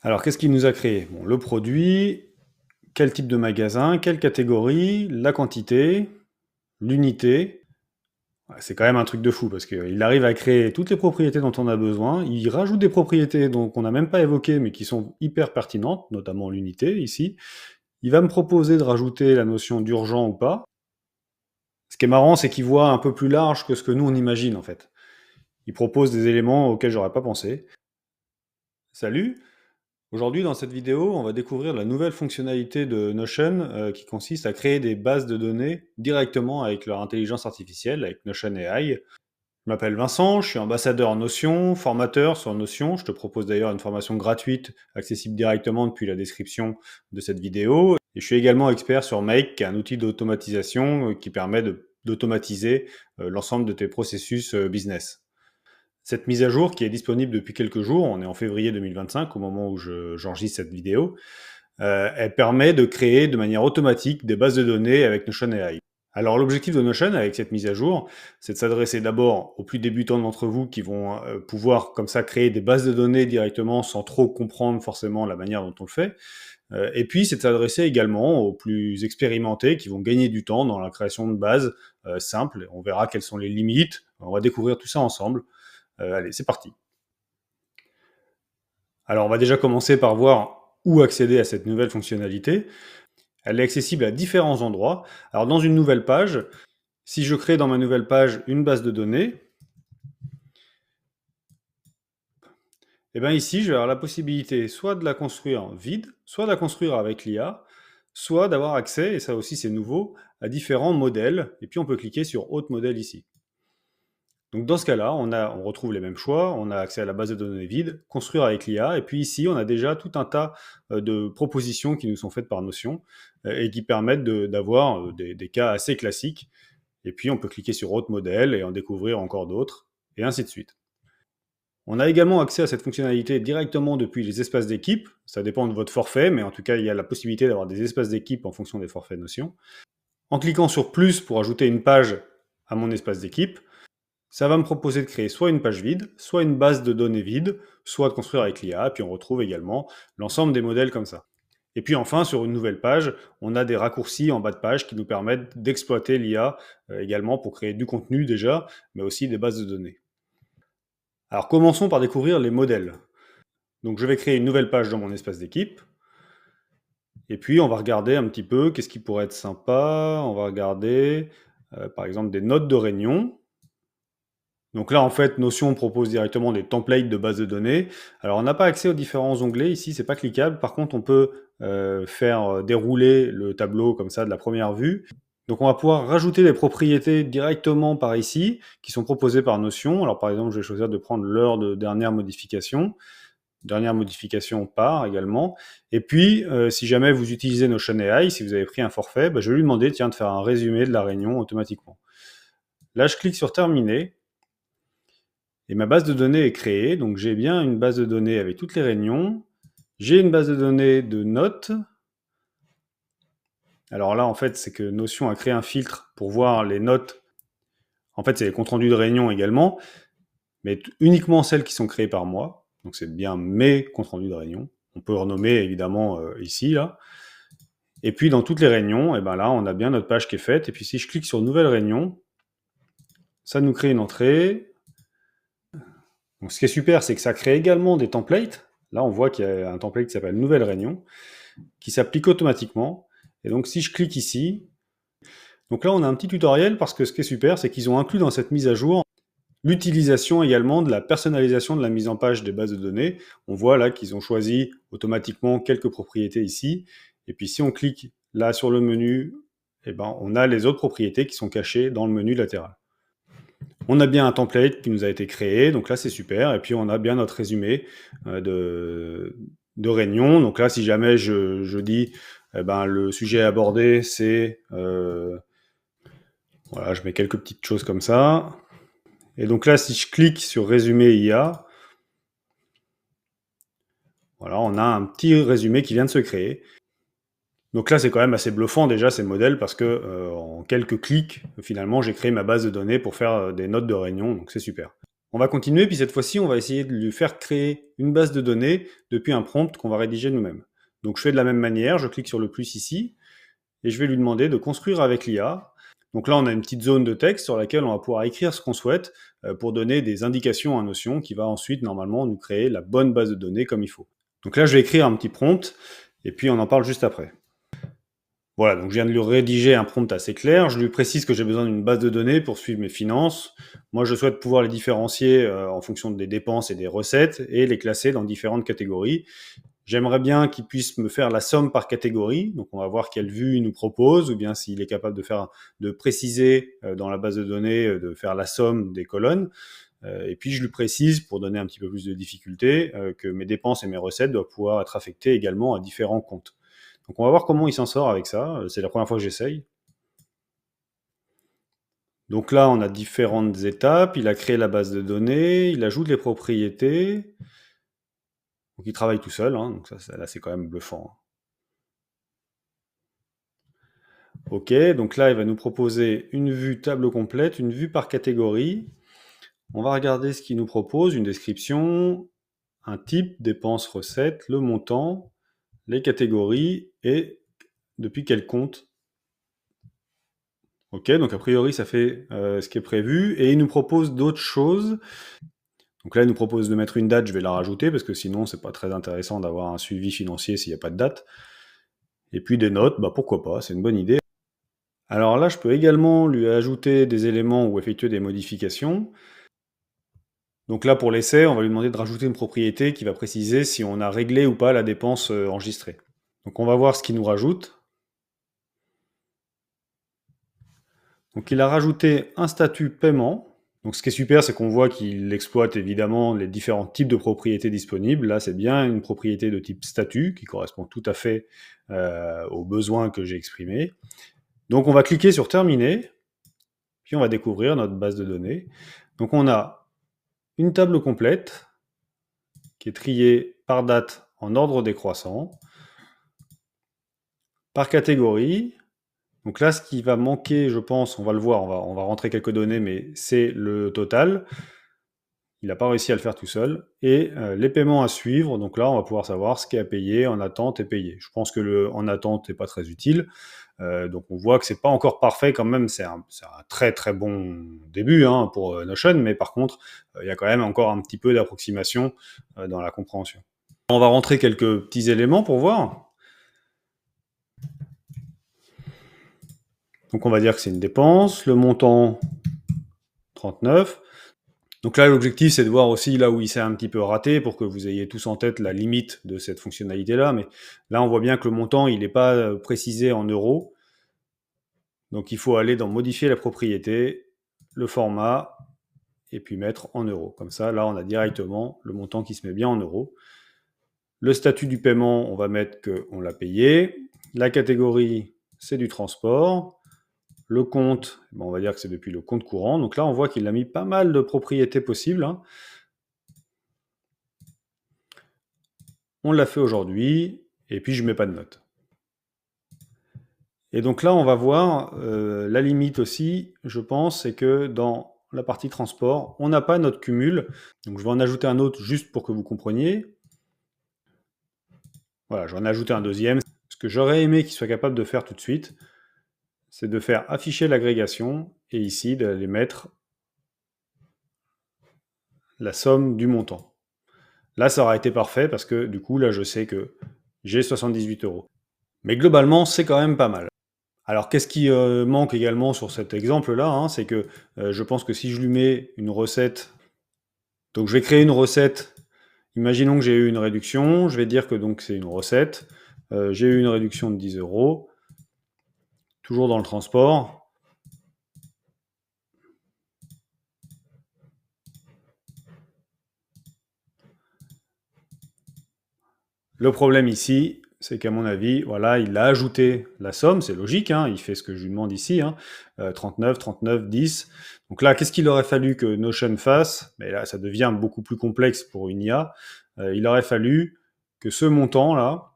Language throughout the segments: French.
Alors, qu'est-ce qu'il nous a créé? Bon, le produit, quel type de magasin, quelle catégorie, la quantité, l'unité. Ouais, c'est quand même un truc de fou parce qu'il arrive à créer toutes les propriétés dont on a besoin. Il rajoute des propriétés donc qu'on n'a même pas évoquées mais qui sont hyper pertinentes, notamment l'unité ici. Il va me proposer de rajouter la notion d'urgent ou pas. Ce qui est marrant, c'est qu'il voit un peu plus large que ce que nous on imagine en fait. Il propose des éléments auxquels j'aurais pas pensé. Salut! Aujourd'hui, dans cette vidéo, on va découvrir la nouvelle fonctionnalité de Notion qui consiste à créer des bases de données directement avec leur intelligence artificielle, avec Notion AI. Je m'appelle Vincent, je suis ambassadeur Notion, formateur sur Notion. Je te propose d'ailleurs une formation gratuite accessible directement depuis la description de cette vidéo. Et je suis également expert sur Make, qui est un outil d'automatisation qui permet d'automatiser l'ensemble de tes processus business. Cette mise à jour, qui est disponible depuis quelques jours, on est en février 2025 au moment où j'enregistre cette vidéo, elle permet de créer de manière automatique des bases de données avec Notion AI. Alors l'objectif de Notion avec cette mise à jour, c'est de s'adresser d'abord aux plus débutants d'entre vous qui vont pouvoir comme ça créer des bases de données directement sans trop comprendre forcément la manière dont on le fait. Et puis c'est de s'adresser également aux plus expérimentés qui vont gagner du temps dans la création de bases simples. On verra quelles sont les limites, on va découvrir tout ça ensemble. Allez, c'est parti. Alors on va déjà commencer par voir où accéder à cette nouvelle fonctionnalité. Elle est accessible à différents endroits. Alors dans une nouvelle page, si je crée dans ma nouvelle page une base de données, et bien ici je vais avoir la possibilité soit de la construire vide, soit de la construire avec l'IA, soit d'avoir accès, et ça aussi c'est nouveau, à différents modèles. Et puis on peut cliquer sur Autre modèle ici. Donc dans ce cas-là, on retrouve les mêmes choix, on a accès à la base de données vide, construire avec l'IA, et puis ici, on a déjà tout un tas de propositions qui nous sont faites par Notion et qui permettent d'avoir des cas assez classiques. Et puis on peut cliquer sur Autre modèle et en découvrir encore d'autres, et ainsi de suite. On a également accès à cette fonctionnalité directement depuis les espaces d'équipe. Ça dépend de votre forfait, mais en tout cas, il y a la possibilité d'avoir des espaces d'équipe en fonction des forfaits Notion. En cliquant sur plus pour ajouter une page à mon espace d'équipe, ça va me proposer de créer soit une page vide, soit une base de données vide, soit de construire avec l'IA, puis on retrouve également l'ensemble des modèles comme ça. Et puis enfin, sur une nouvelle page, on a des raccourcis en bas de page qui nous permettent d'exploiter l'IA également pour créer du contenu déjà, mais aussi des bases de données. Alors commençons par découvrir les modèles. Donc je vais créer une nouvelle page dans mon espace d'équipe, et puis on va regarder un petit peu qu'est-ce qui pourrait être sympa. On va regarder par exemple des notes de réunion. Donc là, en fait, Notion propose directement des templates de base de données. Alors, on n'a pas accès aux différents onglets ici, c'est pas cliquable. Par contre, on peut faire dérouler le tableau comme ça de la première vue. Donc, on va pouvoir rajouter des propriétés directement par ici, qui sont proposées par Notion. Alors, par exemple, je vais choisir de prendre l'heure de dernière modification. Dernière modification par également. Et puis, si jamais vous utilisez Notion AI, si vous avez pris un forfait, je vais lui demander, tiens, de faire un résumé de la réunion automatiquement. Là, je clique sur Terminer. Et ma base de données est créée, donc j'ai bien une base de données avec toutes les réunions. J'ai une base de données de notes. Alors là, en fait, c'est que Notion a créé un filtre pour voir les notes. En fait, c'est les comptes rendus de réunion également, mais uniquement celles qui sont créées par moi. Donc c'est bien mes comptes rendus de réunion. On peut renommer évidemment ici, là. Et puis dans toutes les réunions, et ben là, on a bien notre page qui est faite. Et puis si je clique sur Nouvelle réunion, ça nous crée une entrée. Donc, ce qui est super, c'est que ça crée également des templates. Là, on voit qu'il y a un template qui s'appelle Nouvelle réunion, qui s'applique automatiquement. Et donc, si je clique ici, donc là, on a un petit tutoriel parce que ce qui est super, c'est qu'ils ont inclus dans cette mise à jour l'utilisation également de la personnalisation de la mise en page des bases de données. On voit là qu'ils ont choisi automatiquement quelques propriétés ici. Et puis, si on clique là sur le menu, eh ben, on a les autres propriétés qui sont cachées dans le menu latéral. On a bien un template qui nous a été créé, donc là c'est super, et puis on a bien notre résumé de réunion. Donc là, si jamais je dis, eh ben, le sujet abordé, c'est... voilà, je mets quelques petites choses comme ça. Et donc là, si je clique sur Résumé IA, voilà, on a un petit résumé qui vient de se créer. Donc là, c'est quand même assez bluffant déjà ces modèles parce que en quelques clics, finalement, j'ai créé ma base de données pour faire des notes de réunion, donc c'est super. On va continuer, puis cette fois-ci, on va essayer de lui faire créer une base de données depuis un prompt qu'on va rédiger nous-mêmes. Donc je fais de la même manière, je clique sur le plus ici, et je vais lui demander de construire avec l'IA. Donc là, on a une petite zone de texte sur laquelle on va pouvoir écrire ce qu'on souhaite pour donner des indications à Notion qui va ensuite, normalement, nous créer la bonne base de données comme il faut. Donc là, je vais écrire un petit prompt, et puis on en parle juste après. Voilà, donc je viens de lui rédiger un prompt assez clair. Je lui précise que j'ai besoin d'une base de données pour suivre mes finances. Moi, je souhaite pouvoir les différencier en fonction des dépenses et des recettes et les classer dans différentes catégories. J'aimerais bien qu'il puisse me faire la somme par catégorie. Donc, on va voir quelle vue il nous propose, ou bien s'il est capable de préciser dans la base de données, de faire la somme des colonnes. Et puis, je lui précise, pour donner un petit peu plus de difficulté, que mes dépenses et mes recettes doivent pouvoir être affectées également à différents comptes. Donc on va voir comment il s'en sort avec ça. C'est la première fois que j'essaye. Donc là, on a différentes étapes. Il a créé la base de données, il ajoute les propriétés. Donc il travaille tout seul, hein. Donc ça, là, c'est quand même bluffant. Ok, donc là, il va nous proposer une vue tableau complète, une vue par catégorie. On va regarder ce qu'il nous propose, une description, un type, dépenses, recettes, le montant, les catégories et depuis quel compte. Ok, donc a priori, ça fait ce qui est prévu. Et il nous propose d'autres choses. Donc là, il nous propose de mettre une date, je vais la rajouter, parce que sinon, c'est pas très intéressant d'avoir un suivi financier s'il n'y a pas de date. Et puis des notes, bah pourquoi pas, c'est une bonne idée. Alors là, je peux également lui ajouter des éléments ou effectuer des modifications. Donc là, pour l'essai, on va lui demander de rajouter une propriété qui va préciser si on a réglé ou pas la dépense enregistrée. Donc on va voir ce qu'il nous rajoute. Donc il a rajouté un statut paiement. Donc ce qui est super, c'est qu'on voit qu'il exploite évidemment les différents types de propriétés disponibles. Là, c'est bien une propriété de type statut qui correspond tout à fait aux besoins que j'ai exprimés. Donc on va cliquer sur terminer, puis on va découvrir notre base de données. Donc on a une table complète qui est triée par date en ordre décroissant, par catégorie. Donc là, ce qui va manquer, je pense, on va le voir, on va rentrer quelques données, mais c'est le total. Il n'a pas réussi à le faire tout seul. Et les paiements à suivre, donc là, on va pouvoir savoir ce qui est à payer, en attente et payé. Je pense que le en attente n'est pas très utile. Donc on voit que c'est pas encore parfait quand même. C'est un très très bon début hein, pour Notion, mais par contre, il y a quand même encore un petit peu d'approximation dans la compréhension. On va rentrer quelques petits éléments pour voir. Donc on va dire que c'est une dépense, le montant 39. Donc là, l'objectif, c'est de voir aussi là où il s'est un petit peu raté pour que vous ayez tous en tête la limite de cette fonctionnalité-là. Mais là, on voit bien que le montant, il n'est pas précisé en euros. Donc il faut aller dans modifier la propriété, le format, et puis mettre en euros. Comme ça, là, on a directement le montant qui se met bien en euros. Le statut du paiement, on va mettre qu'on l'a payé. La catégorie, c'est du transport. Le compte, on va dire que c'est depuis le compte courant. Donc là, on voit qu'il a mis pas mal de propriétés possibles. Hein. On l'a fait aujourd'hui, et puis je ne mets pas de note. Et donc là, on va voir la limite aussi, je pense, c'est que dans la partie transport, on n'a pas notre cumul. Donc je vais en ajouter un autre juste pour que vous compreniez. Voilà, je vais en ajouter un deuxième. Ce que j'aurais aimé qu'il soit capable de faire tout de suite, c'est de faire afficher l'agrégation, et ici, d'aller mettre la somme du montant. Là, ça aura été parfait, parce que du coup, là, je sais que j'ai 78 €. Mais globalement, c'est quand même pas mal. Alors, qu'est-ce qui manque également sur cet exemple-là hein, c'est que je pense que si je lui mets une recette, donc je vais créer une recette, imaginons que j'ai eu une réduction, je vais dire que donc c'est une recette, j'ai eu une réduction de 10 €, toujours dans le transport. Le problème ici, c'est qu'à mon avis, voilà, il a ajouté la somme, c'est logique, hein, il fait ce que je lui demande ici, hein, 39, 39, 10. Donc là, qu'est-ce qu'il aurait fallu que Notion fasse? Mais là, ça devient beaucoup plus complexe pour une IA. Il aurait fallu que ce montant-là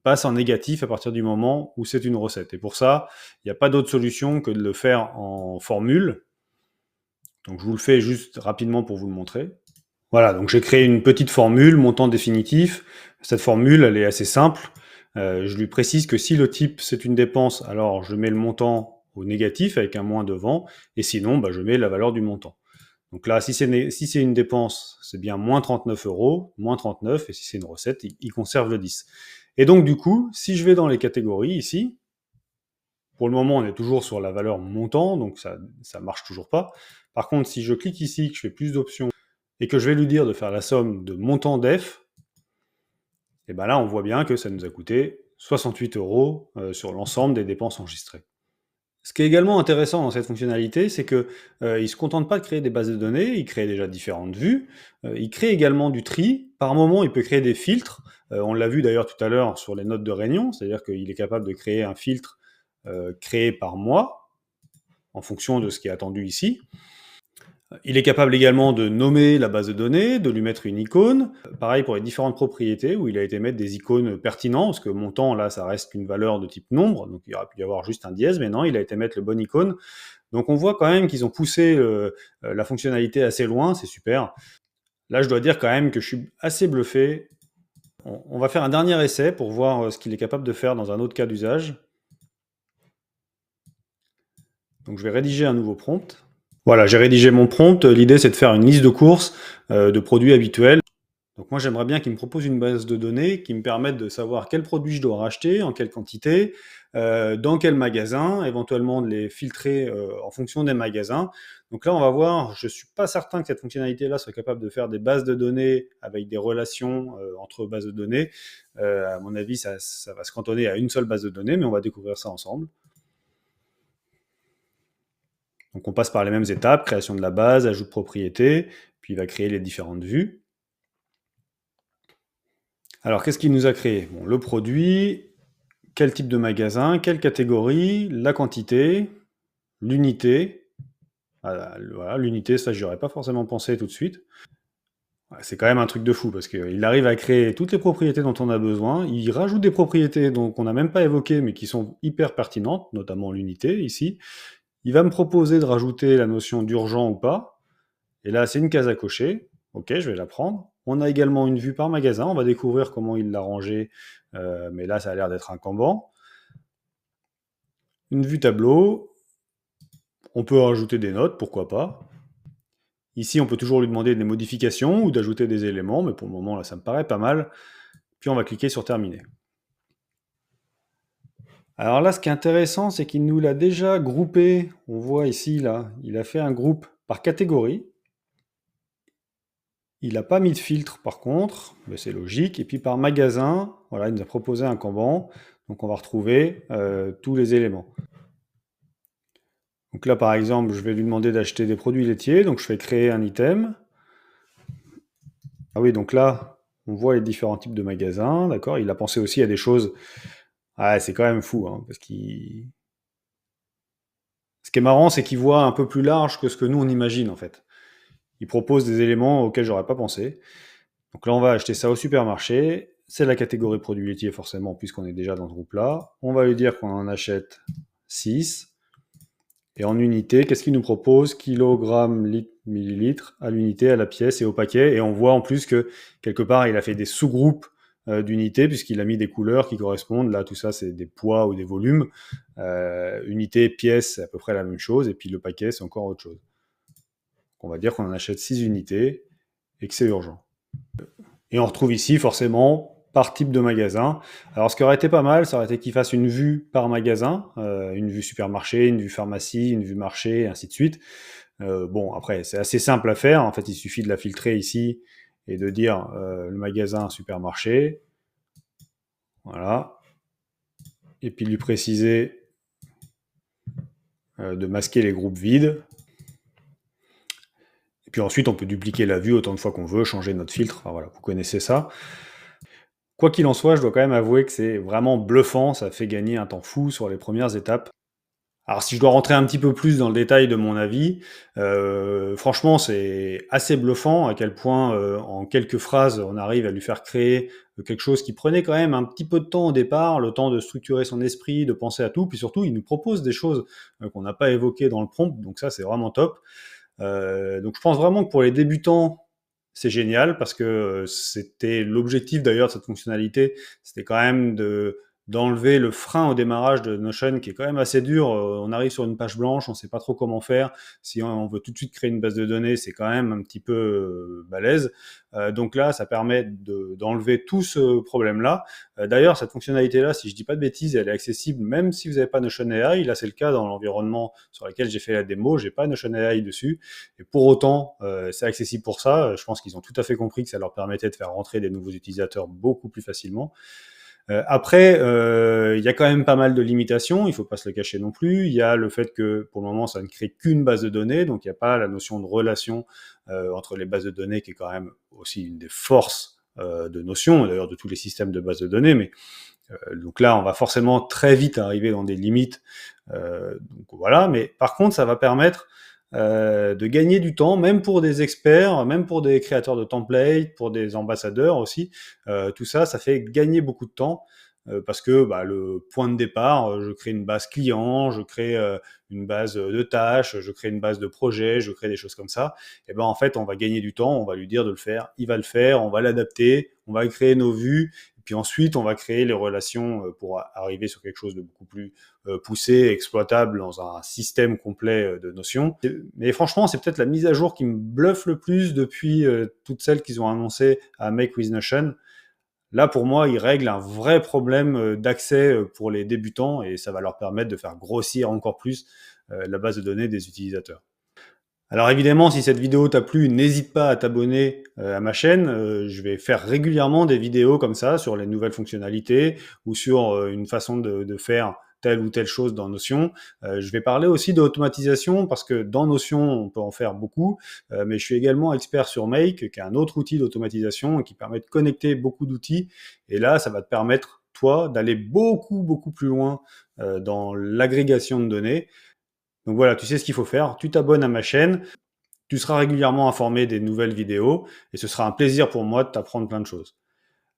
passe en négatif à partir du moment où c'est une recette. Et pour ça, il n'y a pas d'autre solution que de le faire en formule. Donc je vous le fais juste rapidement pour vous le montrer. Voilà, donc j'ai créé une petite formule, montant définitif. Cette formule, elle est assez simple. Je lui précise que si le type c'est une dépense, alors je mets le montant au négatif avec un moins devant, et sinon bah, je mets la valeur du montant. Donc là, si c'est une dépense, c'est bien moins 39 euros, moins 39, et si c'est une recette, il conserve le 10. Et donc du coup, si je vais dans les catégories ici, pour le moment, on est toujours sur la valeur montant, donc ça marche toujours pas. Par contre, si je clique ici, que je fais plus d'options, et que je vais lui dire de faire la somme de montant def, et ben là, on voit bien que ça nous a coûté 68 euros sur l'ensemble des dépenses enregistrées. Ce qui est également intéressant dans cette fonctionnalité, c'est que il se contente pas de créer des bases de données, il crée déjà différentes vues, il crée également du tri. Par moment, il peut créer des filtres. On l'a vu d'ailleurs tout à l'heure sur les notes de réunion, c'est-à-dire qu'il est capable de créer un filtre créé par mois en fonction de ce qui est attendu ici. Il est capable également de nommer la base de données, de lui mettre une icône. Pareil pour les différentes propriétés où il a été mettre des icônes pertinentes, parce que montant, là, ça reste une valeur de type nombre, donc il aurait pu y avoir juste un dièse, mais non, il a été mettre le bon icône. Donc on voit quand même qu'ils ont poussé la fonctionnalité assez loin, c'est super. Là, je dois dire quand même que je suis assez bluffé. On va faire un dernier essai pour voir ce qu'il est capable de faire dans un autre cas d'usage. Donc je vais rédiger un nouveau prompt. Voilà, j'ai rédigé mon prompt. L'idée, c'est de faire une liste de courses de produits habituels. Donc moi, j'aimerais bien qu'il me propose une base de données qui me permette de savoir quels produits je dois racheter, en quelle quantité, dans quel magasin, éventuellement de les filtrer en fonction des magasins. Donc là, on va voir, je ne suis pas certain que cette fonctionnalité-là soit capable de faire des bases de données avec des relations entre bases de données. À mon avis, ça va se cantonner à une seule base de données, mais on va découvrir ça ensemble. Donc on passe par les mêmes étapes, création de la base, ajout de propriété, puis il va créer les différentes vues. Alors qu'est-ce qu'il nous a créé? Bon, le produit, quel type de magasin, quelle catégorie, la quantité, l'unité. Voilà, l'unité, ça, j'y aurais pas forcément pensé tout de suite. Ouais, c'est quand même un truc de fou parce qu'il arrive à créer toutes les propriétés dont on a besoin. Il rajoute des propriétés qu'on n'a même pas évoquées mais qui sont hyper pertinentes, notamment l'unité ici. Il va me proposer de rajouter la notion d'urgent ou pas. Et là, c'est une case à cocher. Ok, je vais la prendre. On a également une vue par magasin. On va découvrir comment il l'a rangé. Mais là, ça a l'air d'être un Kanban. Une vue tableau. On peut rajouter des notes, pourquoi pas. Ici, on peut toujours lui demander des modifications ou d'ajouter des éléments, mais pour le moment, là, ça me paraît pas mal. Puis on va cliquer sur terminer. Alors là, ce qui est intéressant, c'est qu'il nous l'a déjà groupé. On voit ici, là, il a fait un groupe par catégorie. Il n'a pas mis de filtre par contre, mais c'est logique. Et puis par magasin, voilà, il nous a proposé un Kanban. Donc on va retrouver tous les éléments. Donc là, par exemple, je vais lui demander d'acheter des produits laitiers. Donc je vais créer un item. Ah oui, donc là, on voit les différents types de magasins. D'accord. Il a pensé aussi à des choses. Ah, c'est quand même fou, hein, parce qu'il. Ce qui est marrant, c'est qu'il voit un peu plus large que ce que nous on imagine en fait. Il propose des éléments auxquels j'aurais pas pensé. Donc là, on va acheter ça au supermarché. C'est la catégorie produits laitiers, forcément, puisqu'on est déjà dans ce groupe-là. On va lui dire qu'on en achète 6. Et en unité, qu'est-ce qu'il nous propose? Kilogrammes, litres, millilitres, à l'unité, à la pièce et au paquet. Et on voit en plus que, quelque part, il a fait des sous-groupes d'unités, puisqu'il a mis des couleurs qui correspondent. Là, tout ça, c'est des poids ou des volumes. Unité, pièce, c'est à peu près la même chose. Et puis le paquet, c'est encore autre chose. On va dire qu'on en achète 6 unités et que c'est urgent. Et on retrouve ici, forcément, par type de magasin. Alors, ce qui aurait été pas mal, ça aurait été qu'il fasse une vue par magasin, une vue supermarché, une vue pharmacie, une vue marché, et ainsi de suite. Bon, après, c'est assez simple à faire. En fait, il suffit de la filtrer ici et de dire le magasin supermarché. Voilà. Et puis lui préciser de masquer les groupes vides. Et puis ensuite, on peut dupliquer la vue autant de fois qu'on veut, changer notre filtre. Enfin, voilà, vous connaissez ça. Quoi qu'il en soit, je dois quand même avouer que c'est vraiment bluffant, ça fait gagner un temps fou sur les premières étapes. Alors si je dois rentrer un petit peu plus dans le détail de mon avis, franchement c'est assez bluffant à quel point en quelques phrases on arrive à lui faire créer quelque chose qui prenait quand même un petit peu de temps au départ, le temps de structurer son esprit, de penser à tout, puis surtout il nous propose des choses qu'on n'a pas évoquées dans le prompt, donc ça c'est vraiment top. Donc je pense vraiment que pour les débutants, c'est génial parce que c'était l'objectif d'ailleurs de cette fonctionnalité, c'était quand même d'enlever le frein au démarrage de Notion qui est quand même assez dur. On arrive sur une page blanche, on ne sait pas trop comment faire. Si on veut tout de suite créer une base de données, c'est quand même un petit peu balèze. Donc là, ça permet d'enlever tout ce problème-là. D'ailleurs, cette fonctionnalité-là, si je dis pas de bêtises, elle est accessible même si vous n'avez pas Notion AI. Là, c'est le cas dans l'environnement sur lequel j'ai fait la démo. J'ai pas Notion AI dessus. Et pour autant, c'est accessible pour ça. Je pense qu'ils ont tout à fait compris que ça leur permettait de faire rentrer des nouveaux utilisateurs beaucoup plus facilement. Après, il y a quand même pas mal de limitations, il faut pas se le cacher non plus. Il y a le fait que pour le moment, ça ne crée qu'une base de données, donc il n'y a pas la notion de relation entre les bases de données, qui est quand même aussi une des forces de Notion, d'ailleurs de tous les systèmes de bases de données. Mais donc là, on va forcément très vite arriver dans des limites. Donc voilà. Mais par contre, ça va permettre de gagner du temps, même pour des experts, même pour des créateurs de templates, pour des ambassadeurs aussi. Tout ça, ça fait gagner beaucoup de temps parce que le point de départ, je crée une base client, je crée une base de tâches, je crée une base de projet, je crée des choses comme ça. Et ben en fait, on va gagner du temps, on va lui dire de le faire, il va le faire, on va l'adapter, on va créer nos vues, et puis ensuite on va créer les relations pour arriver sur quelque chose de beaucoup plus poussé, exploitable dans un système complet de notions. Mais franchement, c'est peut-être la mise à jour qui me bluffe le plus depuis toutes celles qu'ils ont annoncées à Make with Notion. Là, pour moi, ils règlent un vrai problème d'accès pour les débutants et ça va leur permettre de faire grossir encore plus la base de données des utilisateurs. Alors évidemment, si cette vidéo t'a plu, n'hésite pas à t'abonner à ma chaîne. Je vais faire régulièrement des vidéos comme ça sur les nouvelles fonctionnalités ou sur une façon de faire telle ou telle chose dans Notion. Je vais parler aussi d'automatisation parce que dans Notion, on peut en faire beaucoup, mais je suis également expert sur Make, qui est un autre outil d'automatisation qui permet de connecter beaucoup d'outils. Et là, ça va te permettre, toi, d'aller beaucoup, beaucoup plus loin dans l'agrégation de données. Donc voilà, tu sais ce qu'il faut faire, tu t'abonnes à ma chaîne, tu seras régulièrement informé des nouvelles vidéos et ce sera un plaisir pour moi de t'apprendre plein de choses.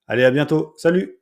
Allez, à bientôt, salut!